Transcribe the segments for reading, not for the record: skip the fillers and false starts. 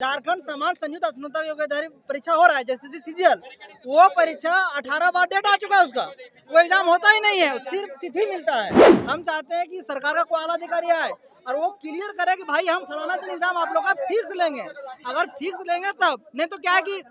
झारखंड समान संयुक्त स्नातक योग्यता परीक्षा हो रहा है जैसे सीजीएल, वो परीक्षा 18 बार डेट आ चुका है उसका, वो एग्जाम होता ही नहीं है, सिर्फ तिथि मिलता है। हम चाहते हैं कि सरकार का कोई आला अधिकारी आए और वो क्लियर करे कि भाई हम फलाना दिन एग्जाम आप लोग का फिक्स लेंगे। अगर फिक्स लेंगे तब, नहीं तो क्या है कि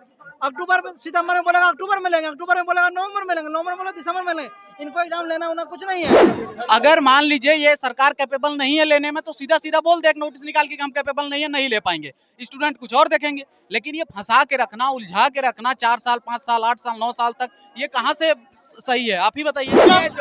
अक्टूबर में, सितंबर में बोलेगा अक्टूबर में लेंगे, अक्टूबर में बोलेगा नवंबर में लेंगे, नवंबर में बोलेगा दिसंबर में लेंगे। इनको एग्जाम लेना उना कुछ नहीं है। अगर मान लीजिए ये सरकार कैपेबल नहीं है लेने में, तो सीधा सीधा बोल दे, एक नोटिस निकाल के कि हम कैपेबल नहीं है, नहीं ले पाएंगे, स्टूडेंट कुछ और देखेंगे। लेकिन ये फंसा के रखना, उलझा के रखना 4 साल 5 साल 8 साल 9 साल तक, ये कहाँ से सही है, आप ही बताइए।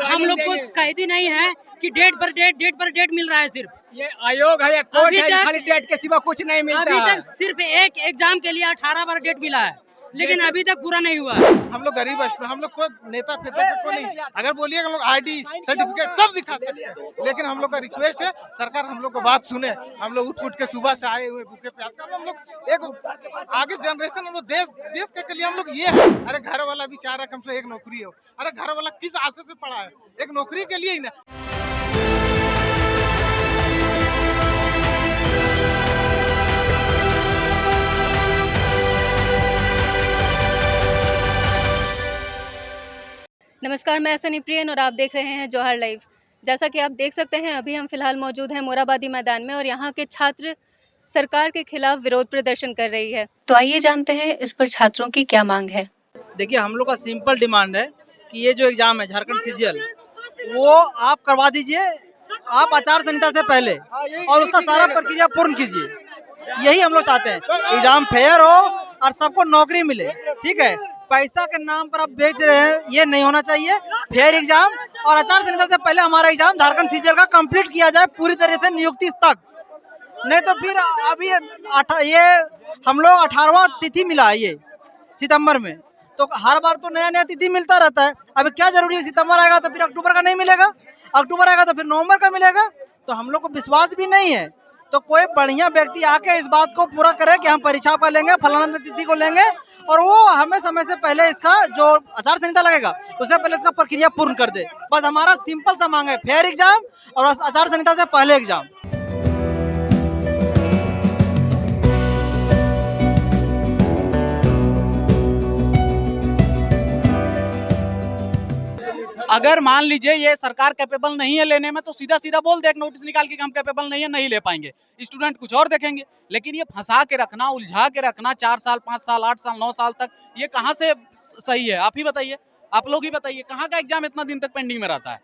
हम लोग को कैदी नहीं है कि डेट पर डेट मिल रहा है। सिर्फ ये आयोग है या कोर्ट है, खाली डेट के सिवा कुछ नहीं मिलता। अभी तक सिर्फ एक एग्जाम के लिए 18 बार डेट मिला है, लेकिन अभी तक पूरा नहीं हुआ है। हम लोग गरीब, हम लोग को नेता फिता को नहीं, अगर बोलिए हम लोग आईडी सर्टिफिकेट सब दिखा सकते हैं, लेकिन हम लोग का रिक्वेस्ट है सरकार हम लोग को बात सुने। हम लोग उठ के सुबह से आए हुए भूखे प्यासे, हम लोग एक आगे जनरेशन, हम लोग देश के लिए हम लोग ये है। अरे घर वाला भी चाह रहा है कम से एक नौकरी हो, अरे घर वाला किस आशा से पढ़ा है, एक नौकरी के लिए ही ना। नमस्कार, मैं सनी प्रियन और आप देख रहे हैं जौहर लाइव। जैसा कि आप देख सकते हैं, अभी हम फिलहाल मौजूद हैं मोराबादी मैदान में और यहाँ के छात्र सरकार के खिलाफ विरोध प्रदर्शन कर रही है। तो आइए जानते हैं इस पर छात्रों की क्या मांग है। देखिए, हम लोग का सिंपल डिमांड है कि ये जो एग्जाम है झारखंड सीजीएल, वो आप करवा दीजिए, आप आचार संहिता से पहले, और उसका सारा प्रक्रिया पूर्ण कीजिए। यही हम लोग चाहते हैं, एग्जाम फेयर हो और सबको नौकरी मिले। ठीक है, पैसा के नाम पर आप बेच रहे हैं, ये नहीं होना चाहिए। फेयर एग्जाम और आचार संहिता से पहले हमारा एग्जाम झारखंड सीजीएल का कंप्लीट किया जाए पूरी तरह से नियुक्ति तक। नहीं तो फिर अभी ये हम लोग 18वां तिथि मिला है ये सितंबर में, तो हर बार तो नया नया तिथि मिलता रहता है। अभी क्या जरूरी है, सितंबर आएगा तो फिर अक्टूबर का नहीं मिलेगा, अक्टूबर आएगा तो फिर नवंबर का मिलेगा। तो हम लोग को विश्वास भी नहीं है। तो कोई बढ़िया व्यक्ति आके इस बात को पूरा करे कि हम परीक्षा का लेंगे, फलाना तिथि को लेंगे, और वो हमें समय से पहले इसका जो आचार संहिता लगेगा उससे पहले इसका प्रक्रिया पूर्ण कर दे। बस हमारा सिंपल सा मांग है, फेयर एग्जाम और आचार संहिता से पहले एग्जाम। अगर मान लीजिए ये सरकार कैपेबल नहीं है लेने में, तो सीधा सीधा बोल दे, एक नोटिस निकाल के कि हम कैपेबल नहीं है, नहीं ले पाएंगे, स्टूडेंट कुछ और देखेंगे। लेकिन ये फंसा के रखना, उलझा के रखना 4 साल 5 साल 8 साल 9 साल तक, ये कहाँ से सही है, आप ही बताइए, आप लोग ही बताइए। कहाँ का एग्जाम इतना दिन तक पेंडिंग में रहता है?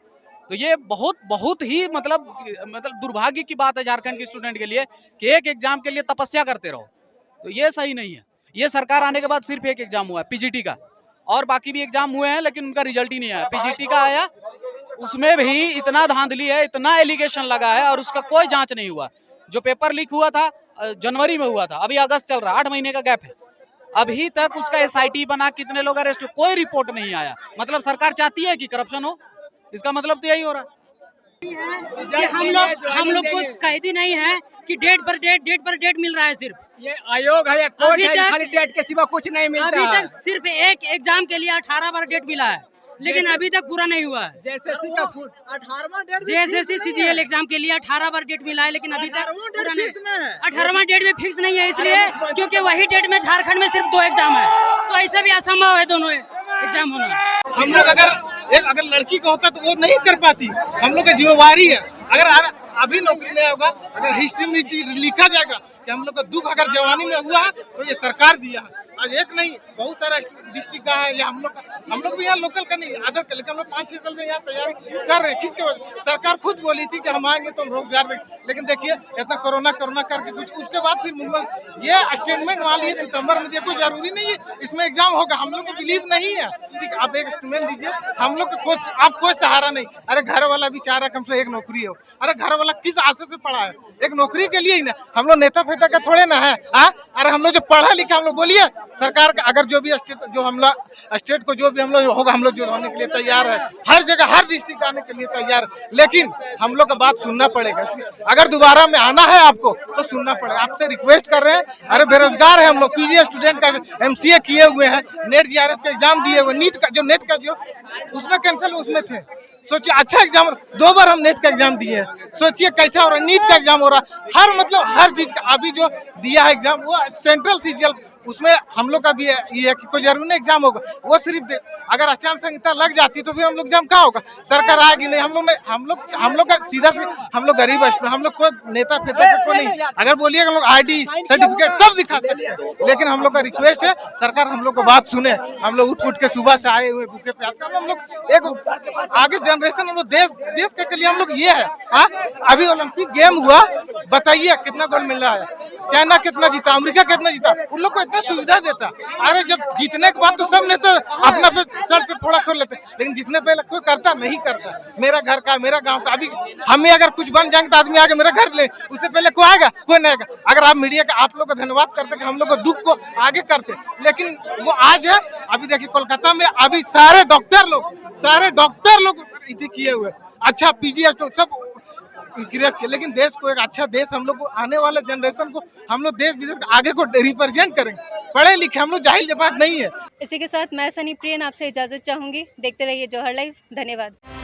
तो ये बहुत ही मतलब दुर्भाग्य की बात है झारखंड के स्टूडेंट के लिए कि एक एग्जाम के लिए तपस्या करते रहो, तो ये सही नहीं है। ये सरकार आने के बाद सिर्फ एक एग्जाम हुआ है पीजीटी का, और बाकी भी एग्जाम हुए हैं लेकिन उनका रिजल्ट ही नहीं आया। पीजीटी का आया, उसमें भी इतना धांधली है, इतना एलिगेशन लगा है और उसका कोई जांच नहीं हुआ। जो पेपर लीक हुआ था जनवरी में हुआ था, अभी अगस्त चल रहा है, 8 महीने का गैप है, अभी तक उसका एसआईटी बना, कितने लोग अरेस्ट हुए, कोई रिपोर्ट नहीं आया। मतलब सरकार चाहती है कि करप्शन हो, इसका मतलब तो यही हो रहा है कि हम लोग को कैदी नहीं है कि डेट पर डेट मिल रहा है। सिर्फ ये आयोग है या कोर्ट है, खाली डेट के सिवा कुछ नहीं मिलता। अभी तक सिर्फ एक एग्जाम के लिए 18 बार डेट मिला है, लेकिन अभी तक पूरा नहीं हुआ है। जेएसएससी सीजीएल एग्जाम के लिए 18 बार डेट मिला है, लेकिन अभी तक पूरा नहीं। 18वां डेट में फिक्स नहीं है, इसलिए क्योंकि वही डेट में झारखंड में सिर्फ 2 एग्जाम है, तो ऐसा भी असंभव है दोनों एग्जाम होना। हम लोग अगर लड़की का होता तो वो नहीं कर पाती, हम लोग का जिम्मेवारी है। अगर अभी नौकरी नहीं होगा, अगर हिस्ट्री में लिखा जाएगा कि हम लोग का दुख अगर जवानी में हुआ तो ये सरकार दिया है। आज एक नहीं, बहुत सारा डिस्ट्रिक्ट का है, या हम लोग भी यहाँ लोकल का नहीं, अदर का, लेकिन हम लोग 5-6 साल से यहाँ तैयारी कर रहे हैं। किसके वजह? सरकार खुद बोली थी कि हम आएंगे तो हम रोजगार देंगे, लेकिन देखिए इतना कोरोना करके कुछ, उसके बाद फिर मुंबई ये स्टेटमेंट वाली है सितंबर में, देखो जरूरी नहीं है इसमें एग्जाम होगा, हम लोग को बिलीव नहीं है। ठीक, आप एक स्टेटमेंट दीजिए, हम लोग को आप कोई सहारा नहीं। अरे घर वाला भी चाह रहा है कम से एक नौकरी हो, अरे घर वाला किस आशा से पढ़ा है, एक नौकरी के लिए ही ना। हम लोग नेता फेता का थोड़े ना है। अरे हम लोग जो पढ़ा लिखा, हम लोग बोलिए सरकार का, अगर जो भी स्टेट को जो भी हम लोग होगा, हम लोग जो होने के लिए तैयार है, हर जगह हर डिस्ट्रिक्ट आने के लिए तैयार, लेकिन हम लोग का बात सुनना पड़ेगा। अगर दोबारा में आना है आपको तो सुनना पड़ेगा। आपसे रिक्वेस्ट कर रहे हैं, अरे बेरोजगार है हम लोग, पीजी स्टूडेंट का एमसीए किए हुए हैं, नेट जेआरएफ का एग्जाम दिए हुए, नीट का जो उसमें कैंसिल उसमें थे, सोचिए अच्छा एग्जाम, 2 बार हम नेट का एग्जाम दिए हैं, सोचिए कैसा हो रहा है, नीट का एग्जाम हो रहा है, हर मतलब हर चीज का अभी जो दिया है एग्जाम वो सेंट्रल सीजीएल, उसमें हम लोग का भी ये है कि कोई जरूरी नहीं एग्जाम होगा, वो सिर्फ अगर आचार संहिता लग जाती तो फिर हम लोग एग्जाम कहाँ होगा, सरकार आएगी नहीं, हम लोग का सीधा हम लोग गरीब स्टूडेंट, हम लोग कोई नेता फेता को नहीं, अगर बोलिए हम लोग आईडी सर्टिफिकेट सब दिखा सकते हैं, लेकिन हम लोग का रिक्वेस्ट है सरकार हम लोग को बात सुने, हम लोग उठ के सुबह से आए हुए भूखे प्यासे, हम लोग एक आगे जनरेशन, हम लोग देश के लिए हम लोग ये है। हाँ, अभी ओलंपिक गेम हुआ, बताइए कितना गोल्ड मिल रहा है, चाइना कितना जीता, अमेरिका कितना जीता, उन लोग को इतना सुविधा देता। अरे जब जीतने के बाद तो सब नेता अपना पे सर पे फोड़ा खोल लेते, लेकिन जीतने पहले कोई करता नहीं करता, मेरा घर का मेरा गांव का, अभी हमें अगर कुछ बन जाएंगे तो आदमी आगे मेरा घर ले, उससे पहले कोई आएगा, कोई नहीं आएगा। अगर आप मीडिया का आप लोग का धन्यवाद करते कि हम लोग को दुख को आगे करते, लेकिन वो आज है। अभी देखिए कोलकाता में अभी सारे डॉक्टर लोग किए हुए, अच्छा पीजी सब ग्रेप के, लेकिन देश को एक अच्छा देश, हम लोग को आने वाले जनरेशन को हम लोग देश विदेश आगे को रिप्रेजेंट करेंगे, पढ़े लिखे, हम लोग जाहिल जबात नहीं है। इसी के साथ मैं सनी प्रियन आपसे इजाजत चाहूंगी। देखते रहिए जौहर लाइव। धन्यवाद।